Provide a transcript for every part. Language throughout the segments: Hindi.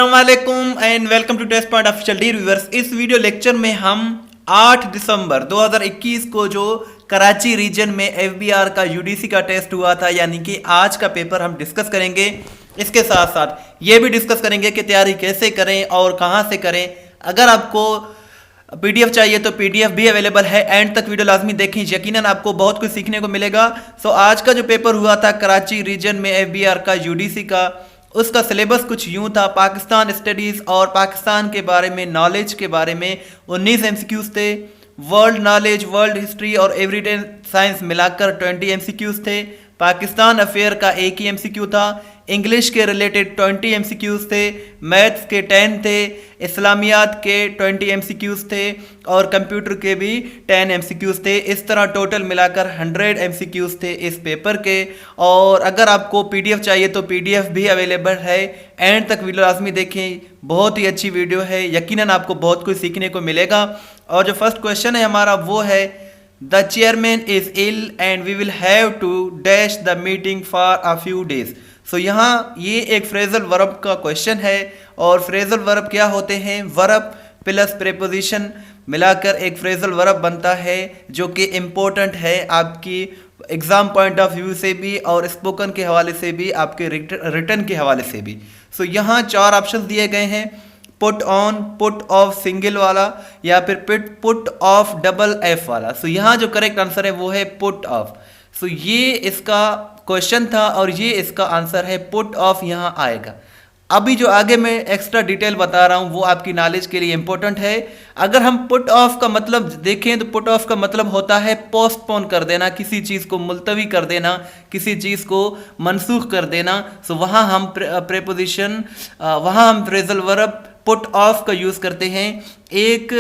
अस्सलामुअलैकुम and welcome to test point official dear viewers. इस वीडियो लेक्चर में हम 8 दिसंबर 2021 को जो कराची रीजन में एफबीआर का यूडीसी का टेस्ट हुआ था, यानी कि आज का पेपर हम डिस्कस करेंगे। इसके साथ साथ ये भी डिस्कस करेंगे कि तैयारी कैसे करें और कहां से करें। अगर आपको पीडीएफ चाहिए तो पीडीएफ भी अवेलेबल है। एंड तक वीडियो लाजमी देखें, यकीनन आपको बहुत कुछ सीखने को मिलेगा। आज का जो पेपर हुआ था कराची रीजन में एफबीआर का यूडीसी का, उसका सिलेबस कुछ यूं था। पाकिस्तान स्टडीज़ और पाकिस्तान के बारे में नॉलेज के बारे में 19 एमसीक्यूज थे। वर्ल्ड नॉलेज, वर्ल्ड हिस्ट्री और एवरीडे साइंस मिलाकर 20 एमसीक्यूज थे। पाकिस्तान अफेयर का एक ही एमसीक्यू था। इंग्लिश के रिलेटेड 20 एमसीक्यूज थे। मैथ्स के 10 थे। इस्लामियात के 20 एमसीक्यूज थे और कंप्यूटर के भी 10 एमसीक्यूज थे। इस तरह टोटल मिलाकर 100 एमसीक्यूज थे इस पेपर के। और अगर आपको पीडीएफ चाहिए तो पीडीएफ भी अवेलेबल है। एंड तक वीडियो लाजमी देखें, बहुत ही अच्छी वीडियो है, यकीनन आपको बहुत कुछ सीखने को मिलेगा। और जो फर्स्ट क्वेश्चन है हमारा वो है, the chairman is ill and we will have to dash the meeting for a few days. यहाँ ये एक फ्रेजल वर्ब का क्वेश्चन है। और फ्रेजल वर्ब क्या होते हैं? वर्ब प्लस प्रेपोजिशन मिलाकर एक फ्रेजल वर्ब बनता है, जो कि इम्पोर्टेंट है आपकी एग्जाम पॉइंट ऑफ व्यू से भी और स्पोकन के हवाले से भी, आपके रिटर्न के हवाले से भी। यहाँ 4 ऑप्शन दिए गए हैं, put on, put off single वाला या फिर पुट ऑफ डबल एफ वाला। यहाँ जो करेक्ट आंसर है वो है पुट ऑफ। ये इसका क्वेश्चन था और ये इसका आंसर है, पुट ऑफ यहाँ आएगा। अभी जो आगे मैं एक्स्ट्रा डिटेल बता रहा हूँ वो आपकी नॉलेज के लिए इंपॉर्टेंट है। अगर हम पुट ऑफ का मतलब देखें तो पुट ऑफ का मतलब होता है पोस्टपोन कर देना, किसी चीज़ को मुलतवी कर देना, किसी चीज़ को मनसूख कर देना। वहाँ हम प्रेपोजिशन, वहाँ हम फ्रेजल वर्ब पुट ऑफ का यूज़ करते हैं। एक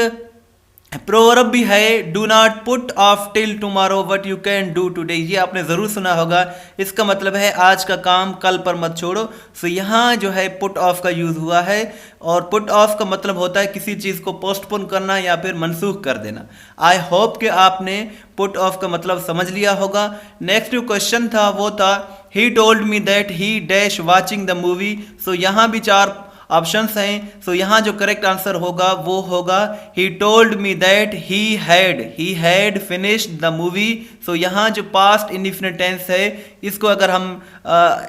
प्रोवर्ब भी है, do not put off till tomorrow what you can do today. ये आपने ज़रूर सुना होगा। इसका मतलब है आज का काम कल पर मत छोड़ो। यहाँ जो है पुट ऑफ का यूज़ हुआ है। और पुट ऑफ का मतलब होता है किसी चीज़ को पोस्टपोन करना या फिर मनसूख कर देना। आई होप कि आपने पुट ऑफ का मतलब समझ लिया होगा। नेक्स्ट जो क्वेश्चन था वो था, he told me that he dash watching the movie. यहाँ भी 4 ऑप्शंस हैं। यहाँ जो करेक्ट आंसर होगा वो होगा, he told me that he had finished the movie. यहाँ जो पास्ट इंडिफिनिट टेंस है, इसको अगर हम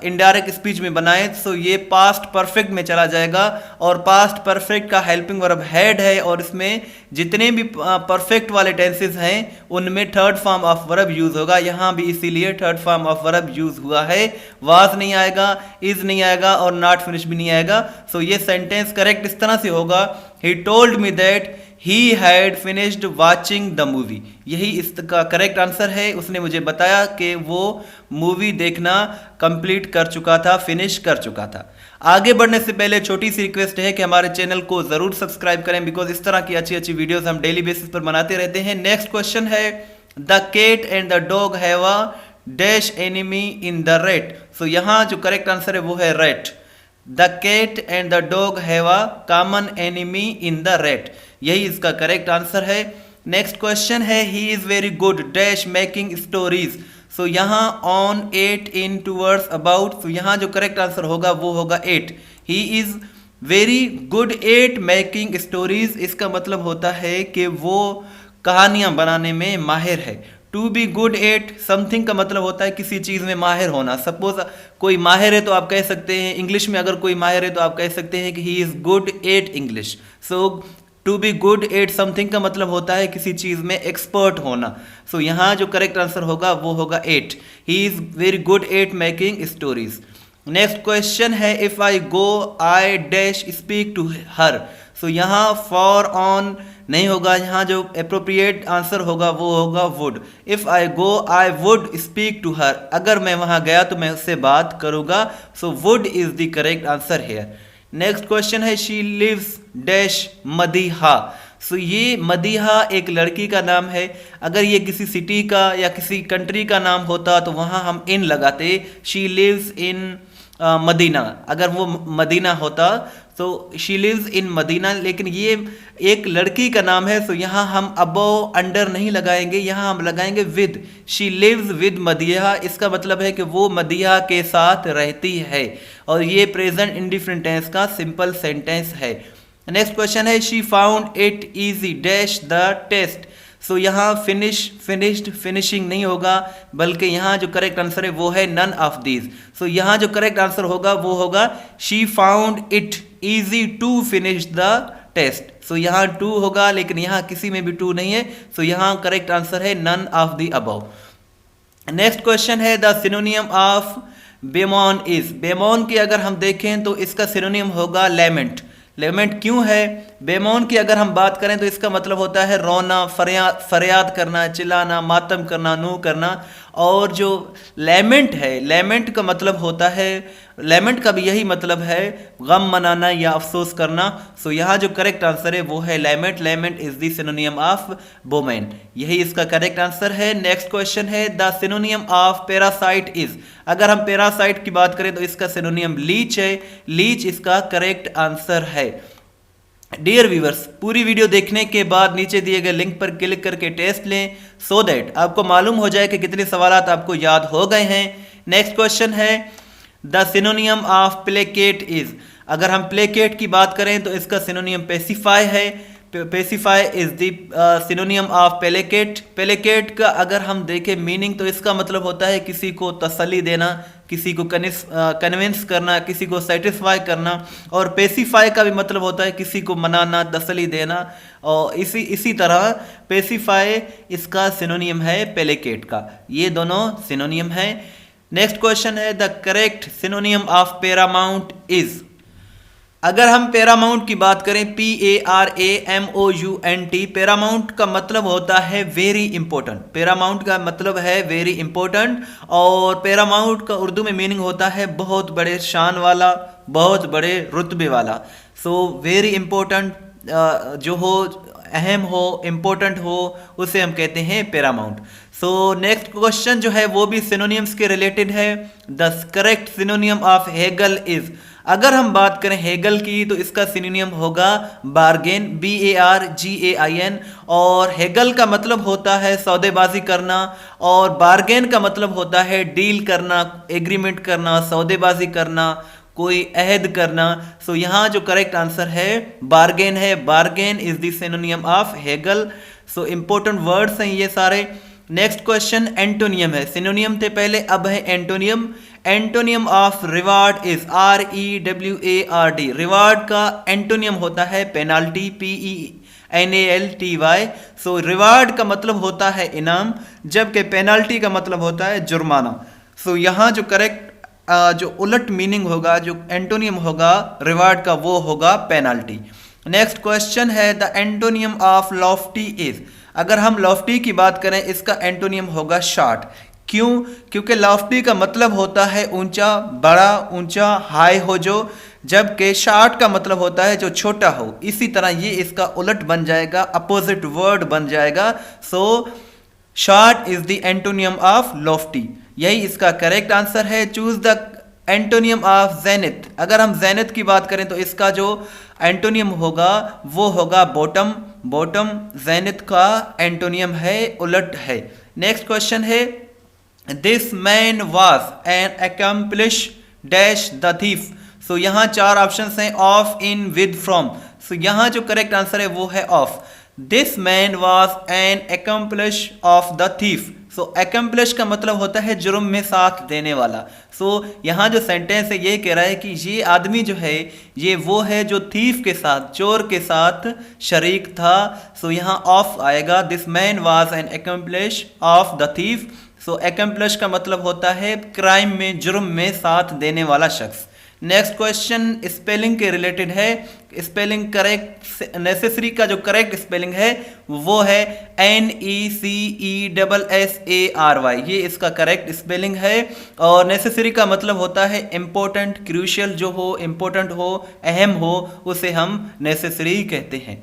इनडायरेक्ट स्पीच में बनाएं तो ये पास्ट परफेक्ट में चला जाएगा। और पास्ट परफेक्ट का हेल्पिंग वर्ब हैड है और इसमें जितने भी परफेक्ट वाले टेंसेस हैं उनमें third form of verb use होगा। यहाँ भी इसीलिए third form of verb use हुआ है। वाज नहीं आएगा, इज नहीं आएगा और नॉट फिनिश भी नहीं आएगा। ये सेंटेंस करेक्ट इस तरह से होगा, he told me that he had finished watching the movie. यही इसका करेक्ट आंसर है। उसने मुझे बताया कि वो मूवी देखना कंप्लीट कर चुका था, फिनिश कर चुका था। आगे बढ़ने से पहले छोटी सी रिक्वेस्ट है कि हमारे चैनल को ज़रूर सब्सक्राइब करें, बिकॉज इस तरह की अच्छी अच्छी वीडियोस हम डेली बेसिस पर बनाते रहते हैं। नेक्स्ट क्वेश्चन है, the cat and the dog have a dash enemy in the rat. यहाँ जो करेक्ट आंसर है वो है rat. The cat and the dog have a common enemy in the rat. यही इसका करेक्ट आंसर है। नेक्स्ट क्वेश्चन है, he is very good dash making stories. यहाँ on, at, in, towards, about. यहाँ जो करेक्ट आंसर होगा वो होगा 8। He is very good at making stories. इसका मतलब होता है कि वो कहानियां बनाने में माहिर है। To be good at something का मतलब होता है किसी चीज़ में माहिर होना। सपोज कोई माहिर है तो आप कह सकते हैं, इंग्लिश में अगर कोई माहिर है तो आप कह सकते हैं कि he is good at English. To be good at something का मतलब होता है किसी चीज़ में एक्सपर्ट होना। यहाँ जो करेक्ट आंसर होगा वो होगा 8। He is very good at making stories. Next question है, if I go I dash speak to her. यहाँ फॉर, ऑन नहीं होगा। यहाँ जो अप्रोप्रिएट आंसर होगा वो होगा would. If I go I would speak to her. अगर मैं वहाँ गया तो मैं उससे बात करूँगा। Would is the correct answer here. Next question है, शी लिव्स डैश मदीहा। ये मदीहा एक लड़की का नाम है। अगर ये किसी सिटी का या किसी कंट्री का नाम होता तो वहाँ हम इन लगाते। She lives in Medina. अगर वो मदीना होता so she lives in Medina, लेकिन ये एक लड़की का नाम है, सो यहाँ हम अबव अंडर नहीं लगाएंगे, यहाँ हम लगाएंगे with. She lives with Madiha, इसका मतलब है कि वो मदिहा के साथ रहती है, और ये प्रेजेंट इंडिफरेंट टेंस का सिंपल सेंटेंस है। नेक्स्ट क्वेश्चन है she found it easy dash the test. So यहाँ फिनिश्ड फिनिशिंग नहीं होगा, बल्कि यहाँ जो करेक्ट आंसर है वो है नन ऑफ दीज। सो यहाँ जो करेक्ट आंसर होगा वो होगा she found it easy to finish the test. So यहाँ टू होगा, लेकिन यहाँ किसी में भी टू नहीं है, सो यहाँ करेक्ट आंसर है none of the above. Next question है the synonym of bemoan is. Bemoan की अगर हम देखें तो इसका सिनोनियम होगा लेमेंट। लेमेंट क्यों है? बेमौन की अगर हम बात करें तो इसका मतलब होता है रोना, फरियाद करना, चिल्लाना, मातम करना, नू करना। और जो लेमेंट है, लेमेंट का मतलब होता है, लेमेंट का भी यही मतलब है गम मनाना या अफसोस करना। सो यहाँ जो करेक्ट आंसर है वो है lament. Lament is the synonym of women, यही इसका करेक्ट आंसर है। नेक्स्ट क्वेश्चन है the synonym of parasite is. अगर हम पैरासाइट की बात करें तो इसका सिनोनियम लीच है। लीच इसका करेक्ट आंसर है। डियर व्यूअर्स, पूरी वीडियो देखने के बाद नीचे दिए गए लिंक पर क्लिक करके टेस्ट लें, सो दैट आपको मालूम हो जाए कि कितने सवालात आपको याद हो गए हैं। नेक्स्ट क्वेश्चन है the synonym of placate is. अगर हम प्लेकेट की बात करें तो इसका सिनोनियम पेसिफाई है। Pacify is the synonym of placate. Placate का अगर हम देखें मीनिंग तो इसका मतलब होता है किसी को तसल्ली देना, किसी को कन्विंस करना, किसी को सेटिस्फाई करना। और पेसिफाई का भी मतलब होता है किसी को मनाना, तसल्ली देना। और इसी तरह पेसिफाई इसका सिनोनियम है पेलेकेट का। ये दोनों सिनोनियम है। नेक्स्ट क्वेश्चन है the correct सिनोनियम of Paramount is. अगर हम पैरामाउंट की बात करें, PARAMOUNT, पैरामाउंट का मतलब होता है वेरी इंपॉर्टेंट। पैरामाउंट का मतलब है वेरी इंपॉर्टेंट, और पैरामाउंट का उर्दू में मीनिंग होता है बहुत बड़े शान वाला, बहुत बड़े रुतबे वाला। सो वेरी इंपॉर्टेंट जो हो, अहम हो, इम्पोर्टेंट हो, उसे हम कहते हैं पैरामाउंट। सो नेक्स्ट क्वेश्चन जो है वो भी सिनोनियम्स के रिलेटेड है। The correct सिनोनियम of Hegel is. अगर हम बात करें हेगल की तो इसका सिनोनियम होगा बार्गेन, BARGAIN। और हेगल का मतलब होता है सौदेबाजी करना, और बार्गेन का मतलब होता है डील करना, एग्रीमेंट करना, सौदेबाजी करना, कोई अहद करना। सो यहाँ जो करेक्ट आंसर है बार्गेन है। Bargain is the synonym of Hegel. So important words हैं ये सारे। नेक्स्ट क्वेश्चन एंटोनियम है। सिनोनियम थे पहले, अब है antonym. Antonym of reward is REWARD। Reward का एंटोनियम होता है पेनाल्टी, PENALTY। सो रिवार्ड का मतलब होता है इनाम, जबकि पेनाल्टी का मतलब होता है जुर्माना। सो यहाँ जो करेक्ट जो उलट मीनिंग होगा, जो एंटोनियम होगा रिवार्ड का, वो होगा पेनाल्टी। नेक्स्ट क्वेश्चन है the antonym of Lofty is. अगर हम लॉफ्टी की बात करें, इसका एंटोनियम होगा शॉर्ट। क्यों? क्योंकि लॉफ्टी का मतलब होता है ऊंचा, बड़ा, ऊंचा, हाई हो जो, जबकि शॉर्ट का मतलब होता है जो छोटा हो। इसी तरह ये इसका उलट बन जाएगा, अपोजिट वर्ड बन जाएगा। So short is the antonym of Lofty, यही इसका करेक्ट आंसर है। Choose the antonym of zenith. अगर हम जेनिथ की बात करें तो इसका जो एंटोनियम होगा वो होगा बॉटम। बॉटम जेनिथ का एंटोनियम है, उलट है। नेक्स्ट क्वेश्चन है this man was an accomplice dash the thief. So यहाँ चार ऑप्शंस हैं, of, in, with, from. So यहाँ जो करेक्ट आंसर है वो है of. This man was an accomplice of the thief. So accomplice का मतलब होता है जुर्म में साथ देने वाला। सो यहाँ जो सेंटेंस है ये कह रहा है कि ये आदमी जो है ये वो है जो थीफ के साथ, चोर के साथ शरीक था। सो यहाँ ऑफ आएगा। This man was an accomplice of the thief. So accomplice का मतलब होता है क्राइम में, जुर्म में साथ देने वाला शख्स। नेक्स्ट क्वेश्चन स्पेलिंग के रिलेटेड है। स्पेलिंग करेक्ट, नेसेसरी का जो करेक्ट स्पेलिंग है वो है NECESSARY। ये इसका करेक्ट स्पेलिंग है। और नेसेसरी का मतलब होता है इम्पोर्टेंट, क्रूशियल जो हो, इम्पोर्टेंट हो, अहम हो, उसे हम नेसेसरी कहते हैं।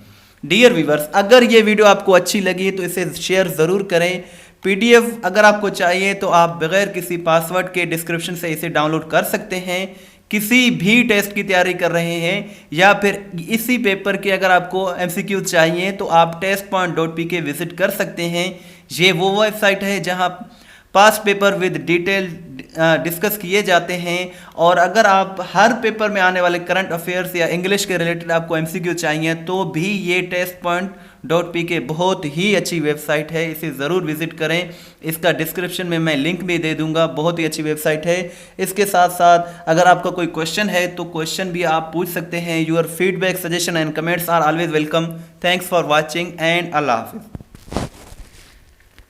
डियर व्यूअर्स, अगर ये वीडियो आपको अच्छी लगी तो इसे शेयर ज़रूर करें। PDF अगर आपको चाहिए तो आप बगैर किसी पासवर्ड के डिस्क्रिप्शन से इसे डाउनलोड कर सकते हैं। किसी भी टेस्ट की तैयारी कर रहे हैं या फिर इसी पेपर के अगर आपको एमसीक्यू चाहिए तो आप testpoint.pk विजिट कर सकते हैं। ये वो वेबसाइट है जहां past paper with detail discuss किए जाते हैं। और अगर आप हर पेपर में आने वाले करंट अफेयर्स या इंग्लिश के रिलेटेड आपको एमसीक्यू चाहिए तो भी ये testpoint.pk बहुत ही अच्छी वेबसाइट है, इसे ज़रूर विजिट करें। इसका डिस्क्रिप्शन में मैं लिंक भी दे दूंगा, बहुत ही अच्छी वेबसाइट है। इसके साथ साथ अगर आपका कोई क्वेश्चन है तो क्वेश्चन भी आप पूछ सकते हैं। Your feedback, suggestion and comments are always welcome. Thanks for watching and अल्लाह हाफिज़।